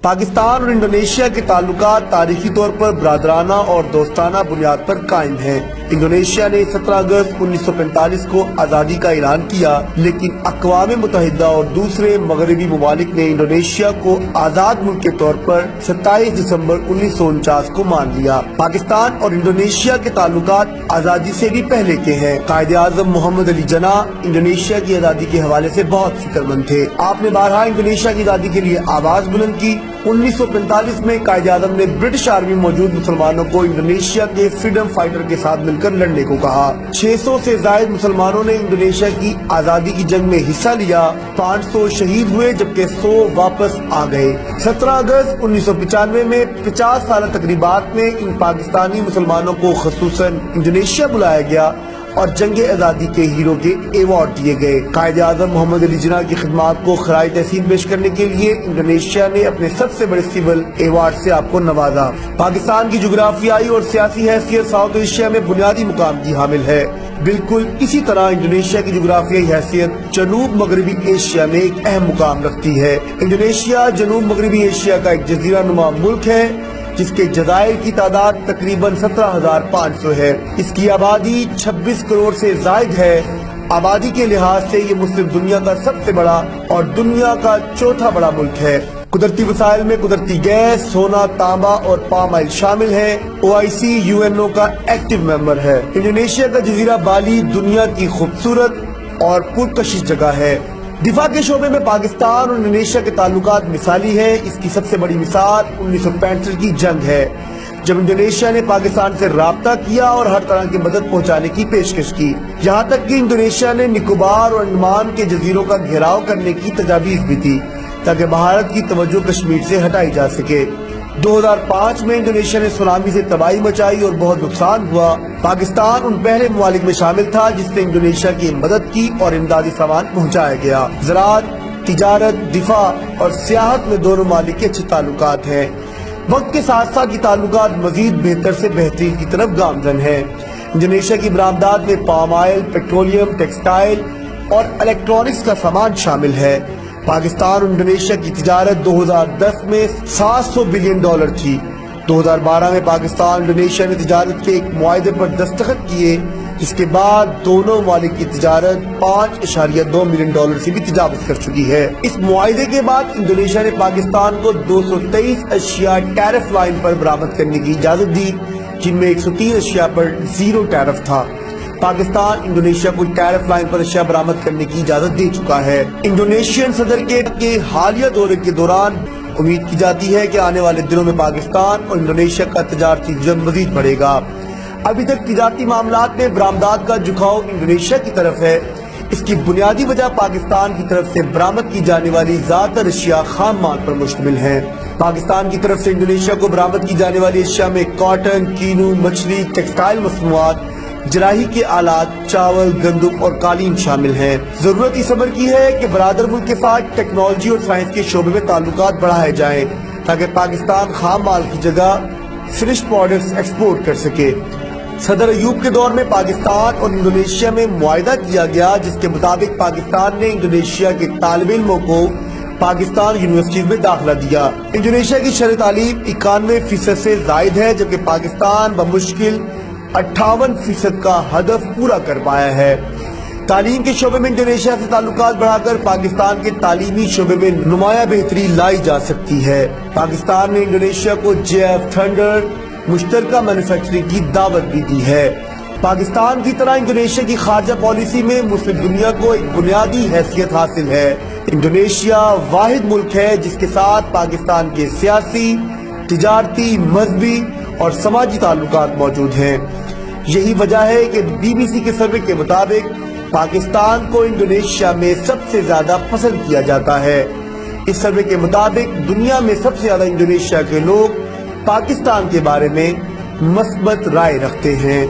پاکستان اور انڈونیشیا کے تعلقات تاریخی طور پر برادرانہ اور دوستانہ بنیاد پر قائم ہیں۔ انڈونیشیا نے 17 اگست 1945 کو آزادی کا اعلان کیا، لیکن اقوام متحدہ اور دوسرے مغربی ممالک نے انڈونیشیا کو آزاد ملک کے طور پر 27 دسمبر 1949 کو مان لیا۔ پاکستان اور انڈونیشیا کے تعلقات آزادی سے بھی پہلے کے ہیں۔ قائد اعظم محمد علی جناح انڈونیشیا کی آزادی کے حوالے سے بہت فکر مند تھے۔ آپ نے بارہا انڈونیشیا کی آزادی کے لیے آواز بلند کی۔ 1945 میں قائد اعظم نے برٹش آرمی موجود مسلمانوں کو انڈونیشیا کے فریڈم فائٹر کے ساتھ مل کر لڑنے کو کہا۔ 600 سے زائد مسلمانوں نے انڈونیشیا کی آزادی کی جنگ میں حصہ لیا۔ 500 شہید ہوئے جبکہ 100 واپس آ گئے۔ 17 اگست 1995 میں 50 سالہ تقریبات میں ان پاکستانی مسلمانوں کو خصوصاً انڈونیشیا بلایا گیا اور جنگ آزادی کے ہیرو کے ایوارڈ دیے گئے۔ قائد اعظم محمد علی جناح کی خدمات کو خراج تحسین پیش کرنے کے لیے انڈونیشیا نے اپنے سب سے بڑے سول ایوارڈ سے آپ کو نوازا۔ پاکستان کی جغرافیائی اور سیاسی حیثیت ساؤتھ ایشیا میں بنیادی مقام کی حامل ہے۔ بالکل اسی طرح انڈونیشیا کی جغرافیائی حیثیت جنوب مغربی ایشیا میں ایک اہم مقام رکھتی ہے۔ انڈونیشیا جنوب مغربی ایشیا کا ایک جزیرہ نما ملک ہے جس کے جزائر کی تعداد تقریباً 17,500 ہے۔ اس کی آبادی 26 کروڑ سے زائد ہے۔ آبادی کے لحاظ سے یہ مسلم دنیا کا سب سے بڑا اور دنیا کا چوتھا بڑا ملک ہے۔ قدرتی وسائل میں قدرتی گیس، سونا، تانبا اور پام آئل شامل ہے۔ OIC UNO کا ایکٹیو ممبر ہے۔ انڈونیشیا کا جزیرہ بالی دنیا کی خوبصورت اور پرکشش جگہ ہے۔ دفاع کے شعبے میں پاکستان اور انڈونیشیا کے تعلقات مثالی ہیں۔ اس کی سب سے بڑی مثال 1965 کی جنگ ہے، جب انڈونیشیا نے پاکستان سے رابطہ کیا اور ہر طرح کی مدد پہنچانے کی پیشکش کی، یہاں تک کہ انڈونیشیا نے نکوبار اور انڈمان کے جزیروں کا گھیراؤ کرنے کی تجاویز بھی دی تاکہ بھارت کی توجہ کشمیر سے ہٹائی جا سکے۔ 2005 میں انڈونیشیا نے سونامی سے تباہی مچائی اور بہت نقصان ہوا۔ پاکستان ان پہلے ممالک میں شامل تھا جس نے انڈونیشیا کی مدد کی اور امدادی سامان پہنچایا گیا۔ زراعت، تجارت، دفاع اور سیاحت میں دونوں ممالک کے اچھے تعلقات ہیں۔ وقت کے ساتھ ساتھ یہ تعلقات مزید بہتر سے بہترین کی طرف گامزن ہیں۔ انڈونیشیا کی برآمدات میں پام آئل، پیٹرولیم، ٹیکسٹائل اور الیکٹرانکس کا سامان شامل ہے۔ پاکستان اور انڈونیشیا کی تجارت 2010 میں $700 بلین تھی۔ 2012 میں پاکستان انڈونیشیا نے تجارت کے ایک معاہدے پر دستخط کیے، جس کے بعد دونوں ممالک کی تجارت $5.2 ملین سے بھی تجاوز کر چکی ہے۔ اس معاہدے کے بعد انڈونیشیا نے پاکستان کو 223 اشیاء ٹیرف لائن پر برآمد کرنے کی اجازت دی، جن میں 103 اشیاء پر زیرو ٹیرف تھا۔ پاکستان انڈونیشیا کو ٹیرف لائن پر اشیاء برآمد کرنے کی اجازت دے چکا ہے۔ انڈونیشین صدر کے حالیہ دورے کے دوران امید کی جاتی ہے کہ آنے والے دنوں میں پاکستان اور انڈونیشیا کا تجارتی جنگ مزید بڑھے گا۔ ابھی تک تجارتی معاملات میں برآمدات کا جھکاؤ انڈونیشیا کی طرف ہے۔ اس کی بنیادی وجہ پاکستان کی طرف سے برآمد کی جانے والی زیادہ تر اشیاء خام مال پر مشتمل ہیں۔ پاکستان کی طرف سے انڈونیشیا کو برآمد کی جانے والی اشیاء میں کاٹن، کینو، مچھلی، ٹیکسٹائل مصنوعات، جراحی کے آلات، چاول، گندم اور قالین شامل ہیں۔ ضرورت اس امر کی ہے کہ برادر ملک کے ساتھ ٹیکنالوجی اور سائنس کے شعبے میں تعلقات بڑھائے جائیں تاکہ پاکستان خام مال کی جگہ فنش پروڈکٹس ایکسپورٹ کر سکے۔ صدر ایوب کے دور میں پاکستان اور انڈونیشیا میں معاہدہ کیا گیا جس کے مطابق پاکستان نے انڈونیشیا کے طالب علموں کو پاکستان یونیورسٹیز میں داخلہ دیا۔ انڈونیشیا کی شرح تعلیم 91% سے زائد ہے جبکہ پاکستان بمشکل 58% کا ہدف پورا کر پایا ہے۔ تعلیم کے شعبے میں انڈونیشیا سے تعلقات بڑھا کر پاکستان کے تعلیمی شعبے میں نمایاں بہتری لائی جا سکتی ہے۔ پاکستان نے انڈونیشیا کو JF تھنڈر مشترکہ مینوفیکچرنگ کی دعوت بھی دی ہے۔ پاکستان کی طرح انڈونیشیا کی خارجہ پالیسی میں مسلم دنیا کو ایک بنیادی حیثیت حاصل ہے۔ انڈونیشیا واحد ملک ہے جس کے ساتھ پاکستان کے سیاسی، تجارتی، مذہبی اور سماجی تعلقات موجود ہیں۔ یہی وجہ ہے کہ BBC کے سروے کے مطابق پاکستان کو انڈونیشیا میں سب سے زیادہ پسند کیا جاتا ہے۔ اس سروے کے مطابق دنیا میں سب سے زیادہ انڈونیشیا کے لوگ پاکستان کے بارے میں مثبت رائے رکھتے ہیں۔